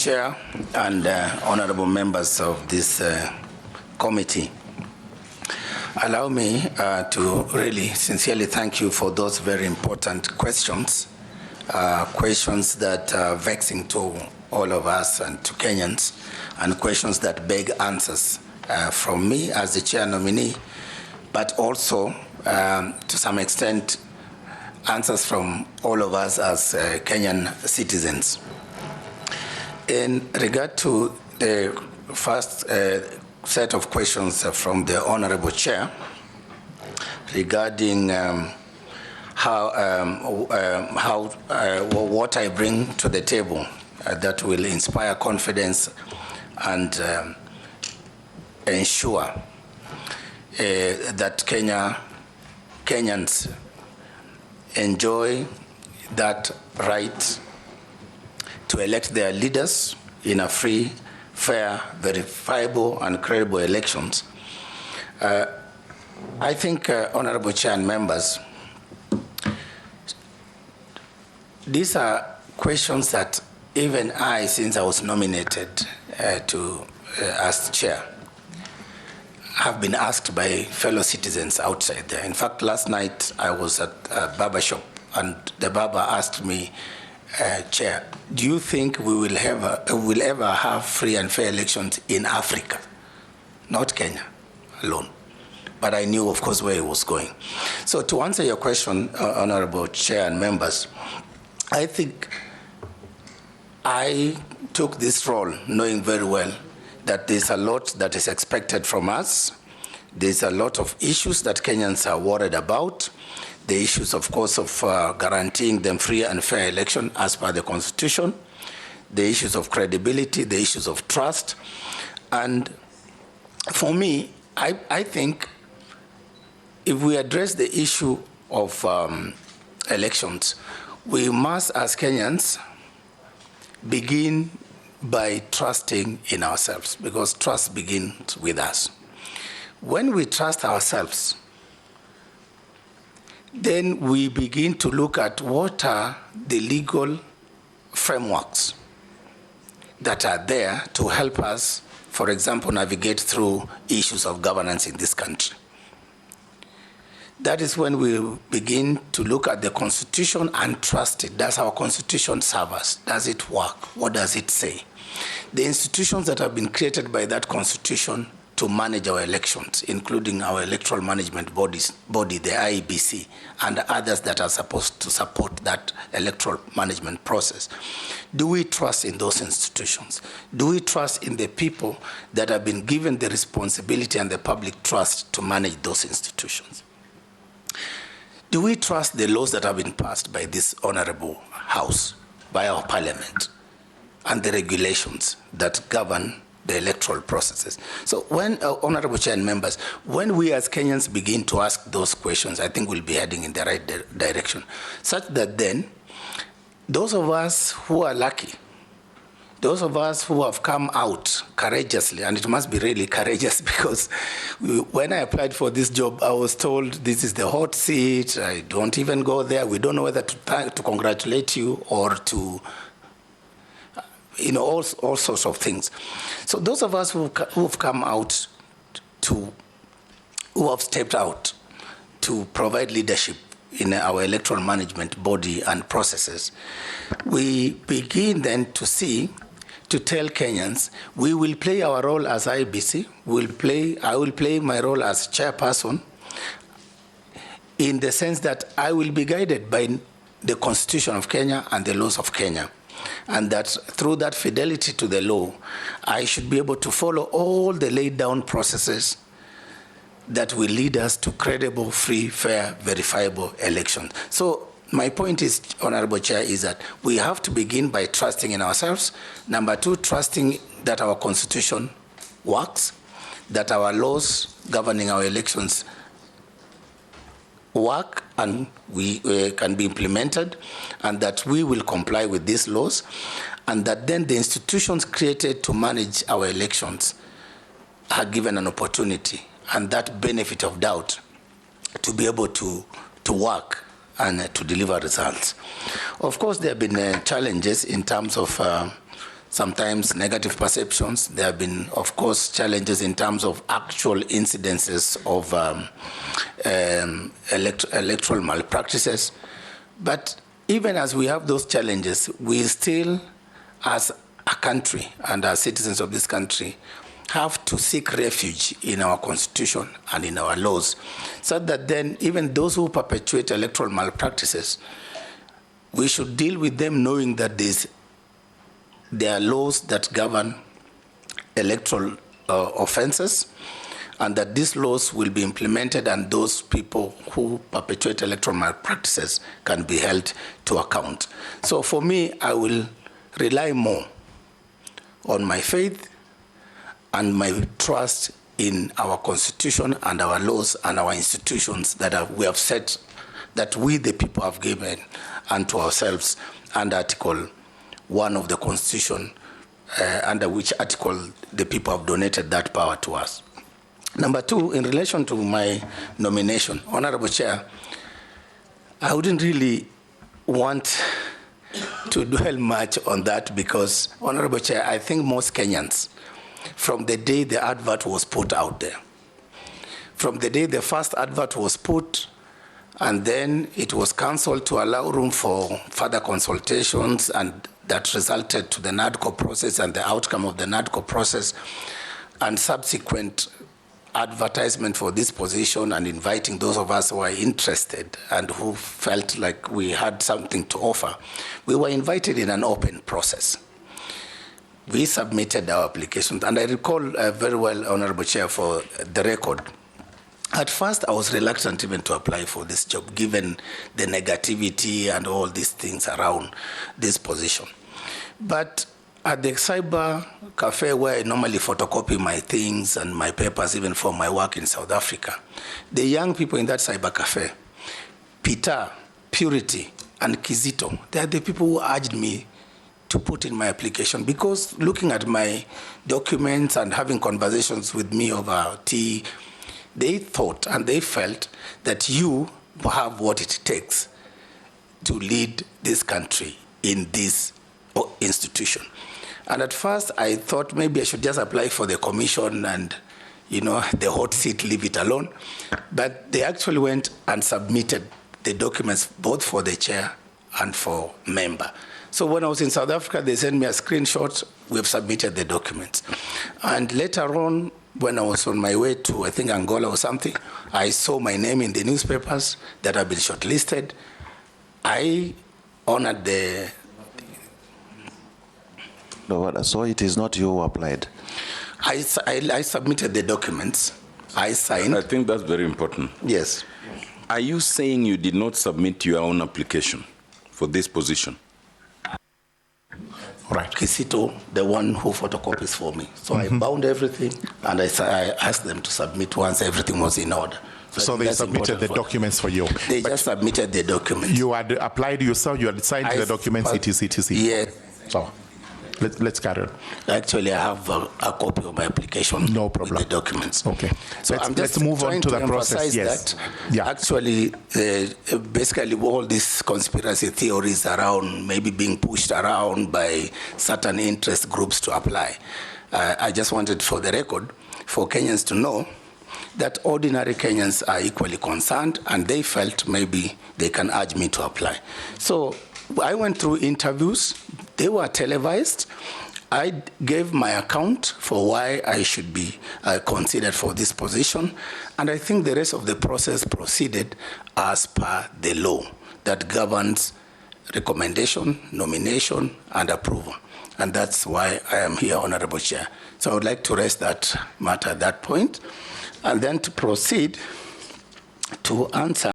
Chair and honorable members of this committee, allow me to really sincerely thank you for those very important questions, questions that are vexing to all of us and to Kenyans, and questions that beg answers from me as the chair nominee, but also to some extent answers from all of us as Kenyan citizens. In regard to the first set of questions from the Honorable Chair regarding what I bring to the table that will inspire confidence and ensure that Kenyans enjoy that right to elect their leaders in a free, fair, verifiable, and credible elections. I think, Honorable Chair and members, these are questions that even I, since I was nominated as chair, have been asked by fellow citizens outside there. In fact, last night I was at a barber shop, and the barber asked me, Chair, do you think we will ever have free and fair elections in Africa? Not Kenya alone. But I knew, of course, where he was going. So to answer your question, Honorable Chair and members, I think I took this role knowing very well that there's a lot that is expected from us. There's a lot of issues that Kenyans are worried about. The issues, of course, of guaranteeing them free and fair election as per the Constitution, the issues of credibility, the issues of trust. And for me, I think if we address the issue of elections, we must, as Kenyans, begin by trusting in ourselves, because trust begins with us. When we trust ourselves, then we begin to look at what are the legal frameworks that are there to help us, for example, navigate through issues of governance in this country. That is when we begin to look at the Constitution and trust it. Does our Constitution serve us? Does it work? What does it say? The institutions that have been created by that Constitution to manage our elections, including our electoral management body, the IEBC, and others that are supposed to support that electoral management process. Do we trust in those institutions? Do we trust in the people that have been given the responsibility and the public trust to manage those institutions? Do we trust the laws that have been passed by this honorable House, by our Parliament, and the regulations that govern the electoral processes? So when, Honorable Chair and members, when we as Kenyans begin to ask those questions, I think we'll be heading in the right direction, such that then those of us who are lucky, those of us who have come out courageously, and it must be really courageous, because when I applied for this job, I was told this is the hot seat, I don't even go there, we don't know whether to congratulate you or to all sorts of things. So those of us who've come out who have stepped out to provide leadership in our electoral management body and processes, we begin then to tell Kenyans, we will play our role as IEBC, I will play my role as chairperson, in the sense that I will be guided by the Constitution of Kenya and the laws of Kenya. And that through that fidelity to the law, I should be able to follow all the laid down processes that will lead us to credible, free, fair, verifiable elections. So my point is, Honorable Chair, is that we have to begin by trusting in ourselves. Number two, trusting that our Constitution works, that our laws governing our elections work and we can be implemented, and that we will comply with these laws, and that then the institutions created to manage our elections are given an opportunity and that benefit of doubt to be able to work and to deliver results. Of course, there have been challenges in terms of sometimes negative perceptions. There have been, of course, challenges in terms of actual incidences of electoral malpractices. But even as we have those challenges, we still, as a country and as citizens of this country, have to seek refuge in our constitution and in our laws, so that then even those who perpetuate electoral malpractices, we should deal with them knowing that there are laws that govern electoral offenses, and that these laws will be implemented, and those people who perpetuate electoral malpractices can be held to account. So for me, I will rely more on my faith and my trust in our constitution and our laws and our institutions that we have set, that we the people have given unto ourselves under Article 1 of the Constitution, under which article the people have donated that power to us. Number two, in relation to my nomination, Honorable Chair, I wouldn't really want to dwell much on that because, Honorable Chair, I think most Kenyans, from the day the advert was put out there, from the day the first advert was put, and then it was cancelled to allow room for further consultations, and that resulted to the NADCO process and the outcome of the NADCO process, and subsequent advertisement for this position and inviting those of us who are interested and who felt like we had something to offer. We were invited in an open process. We submitted our applications, and I recall very well, Honorable Chair, for the record, at first I was reluctant even to apply for this job, given the negativity and all these things around this position. But at the cyber cafe, where I normally photocopy my things and my papers, even for my work in South Africa, the young people in that cyber cafe, Peter, Purity, and Kizito, they are the people who urged me to put in my application, because looking at my documents and having conversations with me over tea, they thought and they felt that you have what it takes to lead this country in this institution. And at first I thought maybe I should just apply for the commission and, you know, the hot seat, leave it alone. But they actually went and submitted the documents both for the chair and for member. So when I was in South Africa, they sent me a screenshot. We have submitted the documents. And later on, when I was on my way to, I think, Angola or something, I saw my name in the newspapers that I've been shortlisted. I honored the... No, so it is not you who applied? I submitted the documents. I signed. I think that's very important. Yes. Are you saying you did not submit your own application for this position? Right. Kisito, the one who photocopies for me. So I bound everything, and I asked them to submit once everything was in order. So they submitted the documents for you? They just submitted the documents. You had applied yourself, you had signed the documents, etc. Yes. So let's carry on. Actually, I have a copy of my application. No problem. With the documents. Okay. So let's move on to the process. Yes. That actually, basically, all these conspiracy theories around maybe being pushed around by certain interest groups to apply. I just wanted, for the record, for Kenyans to know that ordinary Kenyans are equally concerned, and they felt maybe they can urge me to apply. So I went through interviews. They were televised. I gave my account for why I should be considered for this position, and I think the rest of the process proceeded as per the law that governs recommendation, nomination, and approval. And that's why I am here, Honorable Chair. So I would like to rest that matter at that point, and then to proceed to answer